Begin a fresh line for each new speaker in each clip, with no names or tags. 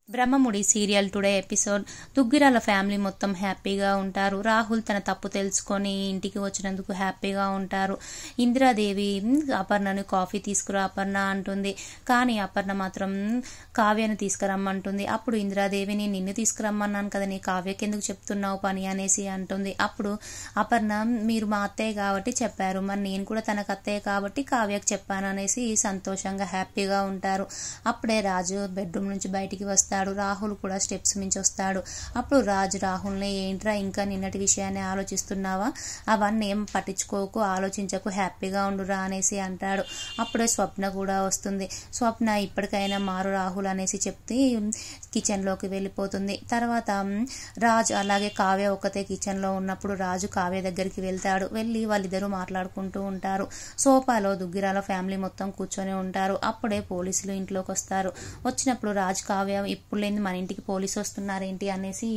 Brahmamudi serial today episode. Duggirala family మొత్తం హ్యాపీగా ఉంటారు. రాహుల్ తన తప్పు తెలుసుకొని ఇంటికి వచ్చినందుకు హ్యాపీగా ఉంటారు. ఇందిరాదేవి అపర్ణను కాఫీ తీసుకురా అపర్ణ అంటుంది. కానీ అపర్ణ మాత్రం కావ్యను తీసుకురమ్మంటుంది. అప్పుడు ఇందిరాదేవిని నిన్ను తీసుకురమ్మన్నాను కదా, నీ కావ్యకి ఎందుకు చెప్తున్నావు పని అనేసి అంటుంది. అప్పుడు అపర్ణ మీరు మా అత్తయ్య కాబట్టి చెప్పారు, మరి నేను కూడా తనకు అత్తయ్య కాబట్టి కావ్యకు చెప్పాను అనేసి సంతోషంగా హ్యాపీగా ఉంటారు. అప్పుడే రాజు బెడ్రూమ్ నుంచి బయటికి వస్తాడు. రాహుల్ కూడా స్టెప్స్ మించి వస్తాడు. అప్పుడు రాజు రాహుల్ని ఏంట్రా ఇంకా నిన్నటి విషయాన్ని ఆలోచిస్తున్నావా, అవన్నీ ఏం పట్టించుకోకు, ఆలోచించకు, హ్యాపీగా ఉండురా అనేసి అంటాడు. అప్పుడే స్వప్న కూడా వస్తుంది. స్వప్న ఇప్పటికైనా మారు రాహుల్ అనేసి చెప్తే కిచెన్లోకి వెళ్ళిపోతుంది. తర్వాత రాజు అలాగే కావ్య ఒక్కతే కిచెన్లో ఉన్నప్పుడు రాజు కావ్య దగ్గరికి వెళ్తాడు. వెళ్ళి వాళ్ళిద్దరూ మాట్లాడుకుంటూ ఉంటారు. సోఫాలో దుగ్గిరాల ఫ్యామిలీ మొత్తం కూర్చొని ఉంటారు. అప్పుడే పోలీసులు ఇంట్లోకి వస్తారు. వచ్చినప్పుడు రాజు కావ్య ఇప్పుడు లేని మన ఇంటికి పోలీసు వస్తున్నారేంటి అనేసి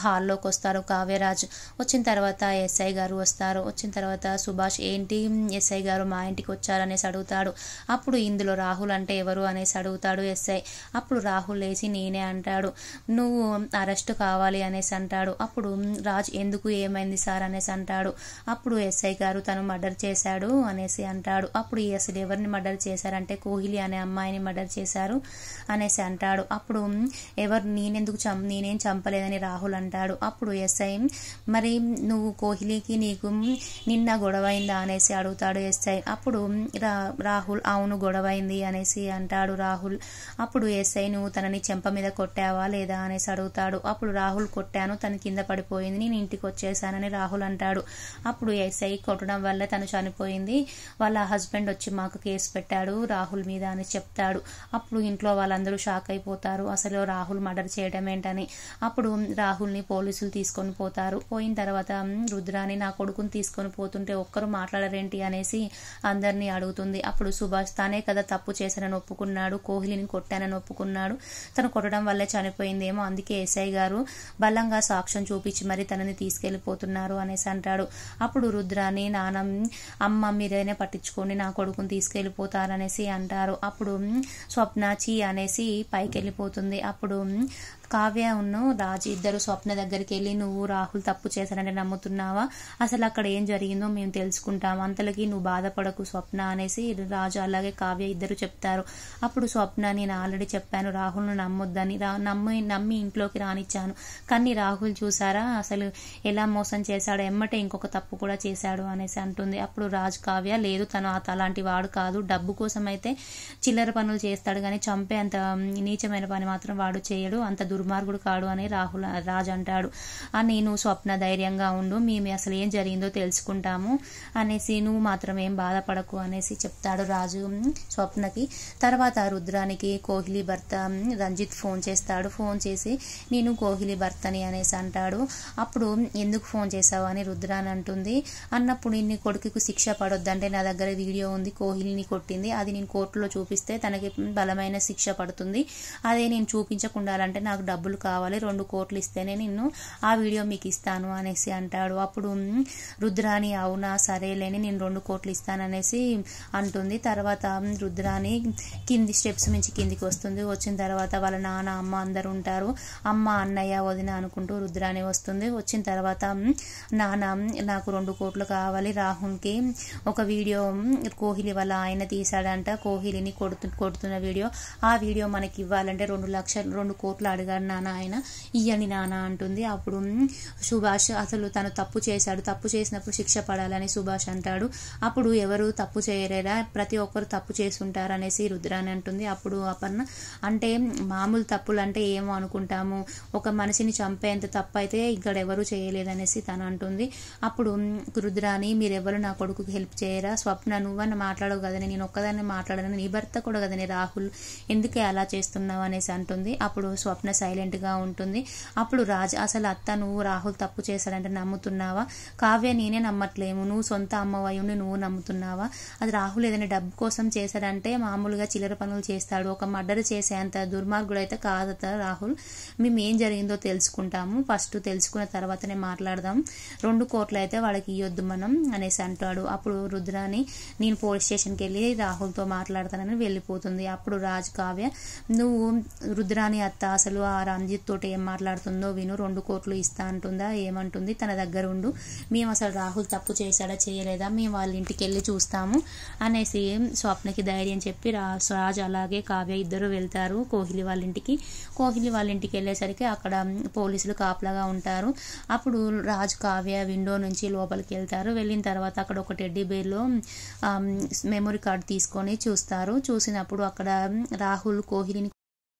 హాల్లోకి వస్తారు. కావ్యరాజు వచ్చిన తర్వాత ఎస్ఐ గారు వస్తారు. వచ్చిన తర్వాత సుభాష్ ఏంటి ఎస్ఐ గారు మా ఇంటికి వచ్చారనేసి అడుగుతాడు. అప్పుడు ఇందులో రాహుల్ అంటే ఎవరు అనేసి అడుగుతాడు ఎస్ఐ. అప్పుడు రాహుల్ లేచి నేనే అంటాడు. నువ్వు అరెస్ట్ కావాలి అనేసి అంటాడు. అప్పుడు రాజ్ ఎందుకు ఏమైంది సార్ అనేసి అంటాడు. అప్పుడు ఎస్ఐ గారు తను మర్డర్ చేశాడు అనేసి అంటాడు. అప్పుడు అసలు ఎవరిని మర్డర్ చేశారంటే కోహ్లీ అనే అమ్మాయిని మర్డర్ చేశారు అనేసి అంటాడు. అప్పుడు ఎవరు నేనేం చంపలేదని రాహుల్ అంటాడు. అప్పుడు ఎస్ఐ మరి నువ్వు కోహ్లీకి నీకు నిన్న గొడవైందా అనేసి అడుగుతాడు ఎస్ఐ. అప్పుడు రాహుల్ అవును గొడవైంది అనేసి అంటాడు రాహుల్. అప్పుడు ఎస్ఐ నువ్వు తనని చెంప మీద కొట్టావా లేదా అనేసి అడుగుతాడు. అప్పుడు రాహుల్ కొట్టాను, తను కింద పడిపోయింది, నేను ఇంటికి వచ్చేసానని రాహుల్ అంటాడు. అప్పుడు ఎస్ఐ కొట్టడం వల్ల తను చనిపోయింది, వాళ్ళ హస్బెండ్ వచ్చి మాకు కేసు పెట్టాడు రాహుల్ మీద అని చెప్తాడు. అప్పుడు ఇంట్లో వాళ్ళందరూ షాక్ అయిపోతారు, అసలు రాహుల్ మర్డర్ చేయడం ఏంటని. అప్పుడు రాహుల్ని పోలీసులు తీసుకొని పోతారు. పోయిన తర్వాత రుద్రాని నా కొడుకుని తీసుకొని పోతుంటే ఒక్కరు మాట్లాడరేంటి అనేసి అందరినీ అడుగుతుంది. అప్పుడు సుభాష్ తానే కదా తప్పు చేశానని ఒప్పుకున్నాడు, కోహ్లీని కొట్టానని ఒప్పుకున్నాడు, తను కొట్టడం వల్లే చనిపోయిందేమో, అందుకే ఎస్ఐ గారు బలంగా సాక్ష్యం చూపించి మరి తనని తీసుకెళ్లిపోతున్నారు అనేసి అంటాడు. అప్పుడు రుద్రాని నాన్న అమ్మ మీరైనా పట్టించుకొని నా కొడుకుని తీసుకెళ్లిపోతారనేసి అంటారు. అప్పుడు స్వప్న చీ అనేసి పైకి వెళ్ళిపోతుంది. అప్పుడు కావ్య రాజు ఇద్దరు స్వప్న దగ్గరికి వెళ్ళి నువ్వు రాహుల్ తప్పు చేశానని నమ్ముతున్నావా, అసలు అక్కడ ఏం జరిగిందో మేము తెలుసుకుంటాం, అంతలోకి నువ్వు బాధపడకు స్వప్న అనేసి రాజు అలాగే కావ్య ఇద్దరు చెప్తారు. అప్పుడు స్వప్న నేను ఆల్రెడీ చెప్పాను రాహుల్ను నమ్మొద్దని, నమ్మి ఇంట్లోకి రానిచ్చాను, కానీ రాహుల్ చూసారా అసలు ఎలా మోసం చేశాడు, ఎమ్మటే ఇంకొక తప్పు కూడా చేశాడు అనేసి అంటుంది. అప్పుడు రాజు కావ్య లేదు తను అలాంటి వాడు కాదు, డబ్బు కోసం అయితే చిల్లర పనులు చేస్తాడు కానీ చంపే అంత నీచమైన పని మాత్రం వాడు చేయడు, అంత దుర్మార్గుడు కాడు అని రాజు అంటాడు. నేను స్వప్న ధైర్యంగా ఉండు, మేము అసలు ఏం జరిగిందో తెలుసుకుంటాము అనేసి నువ్వు మాత్రం ఏం బాధపడకు అనేసి చెప్తాడు రాజు స్వప్నకి. తర్వాత రుద్రానికి కోహ్లీ భర్త రంజిత్ ఫోన్ చేస్తాడు. ఫోన్ చేసి నేను కోహ్లీ భర్తని అనేసి అంటాడు. అప్పుడు ఎందుకు ఫోన్ చేశావు అని రుద్రాని అంటుంది. అన్నప్పుడు నీ కొడుకుకు శిక్ష పడొద్దంటే నా దగ్గర వీడియో ఉంది, కోహ్లీని కొట్టింది, అది నేను కోర్టులో చూపిస్తే తనకి బలమైన శిక్ష పడుతుంది, అదే నేను చూపించకుండాలంటే నాకు డబ్బులు కావాలి, 2 కోట్లు ఇస్తేనే నిన్ను ఆ వీడియో మీకు ఇస్తాను అనేసి అంటాడు. అప్పుడు రుద్రాని అవునా సరేలేని నేను 2 కోట్లు ఇస్తాననేసి అంటుంది. తర్వాత రుద్రాని కింది స్టెప్స్ నుంచి కిందికి వస్తుంది. వచ్చిన తర్వాత వాళ్ళ నాన్న అమ్మ అందరు ఉంటారు. అమ్మ అన్నయ్య వదిన అనుకుంటూ రుద్రాని వస్తుంది. వచ్చిన తర్వాత నాన్న నాకు 2 కోట్లు కావాలి, రాహుల్కి ఒక వీడియో కోహ్లీ వాళ్ళ ఆయన తీశాడంట, కోహ్లీని కొడుతున్న వీడియో, ఆ వీడియో మనకి ఇవ్వాలంటే 2 కోట్లు అడిగాడు నాన్న, ఆయన ఇయ్యండి నాన్న అంటుంది. అప్పుడు సుభాష్ అసలు తను తప్పు చేశాడు, తప్పు చేసినప్పుడు శిక్ష పడాలని సుభాష్ అంటాడు. అప్పుడు ఎవరు తప్పు చేయలేరా, ప్రతి ఒక్కరు తప్పు చేస్తుంటారు అనేసి రుద్రాని అంటుంది. అప్పుడు అపర్ణ అంటే మామూలు తప్పులు అంటే ఏమో అనుకుంటాము, ఒక మనిషిని చంపేంత తప్పు అయితే ఇక్కడ ఎవరు చేయలేదనేసి తను అంటుంది. అప్పుడు రుద్రాని మీరెవరు నా కొడుకుకి హెల్ప్ చేయరా, స్వప్న నువ్వన్న మాట్లాడవు కదని, నేను ఒక్కదాన్ని మాట్లాడను, నీ భర్త కూడా కదని రాహుల్, ఎందుకే అలా చేస్తున్నావు అనేసి అంటుంది. అప్పుడు స్వప్న సైలెంట్ గా ఉంటుంది. అప్పుడు రాజ్ అసలు అత్త నువ్వు రాహుల్ తప్పు చేశాడంటే నమ్ముతున్నావా, కావ్య నేనే నమ్మట్లేము, నువ్వు సొంత అమ్మవయ్యుండి నువ్వు నమ్ముతున్నావా, అది రాహుల్ ఏదైనా డబ్బు కోసం చేశాడంటే మామూలుగా చిల్లర పనులు చేస్తాడు, ఒక మర్డర్ చేసేంత దుర్మార్గుడైతే కాదట రాహుల్, మేము ఏం జరిగిందో తెలుసుకుంటాము, ఫస్ట్ తెలుసుకున్న తర్వాతనే మాట్లాడదాం, 2 కోట్లు అయితే వాడికి ఇవ్వద్దు మనం అనేసి అంటాడు. అప్పుడు రుద్రాని నేను పోలీస్ స్టేషన్కి వెళ్ళి రాహుల్తో మాట్లాడతానని వెళ్ళిపోతుంది. అప్పుడు రాజ్ కావ్య నువ్వు రుద్ర రుద్రాని అత్త అసలు ఆ రంజిత్ తోటి ఏం మాట్లాడుతుందో విను, 2 కోట్లు ఇస్తా అంటుందా, ఏమంటుంది, తన దగ్గర ఉండు, మేము అసలు రాహుల్ తప్పు చేశాడా చేయలేదా మేము వాళ్ళ ఇంటికి వెళ్ళి చూస్తాము అనేసి స్వప్నకి ధైర్యం చెప్పి రాజ్ అలాగే కావ్య ఇద్దరు వెళ్తారు కోహ్లీ వాళ్ళ ఇంటికి. కోహ్లీ వాళ్ళ ఇంటికి వెళ్ళేసరికి అక్కడ పోలీసులు కాపలాగా ఉంటారు. అప్పుడు రాజ్ కావ్య విండో నుంచి లోపలికి వెళ్తారు. వెళ్ళిన తర్వాత అక్కడ ఒక టెడ్డీ బేర్లో మెమరీ కార్డ్ తీసుకొని చూస్తారు. చూసినప్పుడు అక్కడ రాహుల్ కోహ్లీని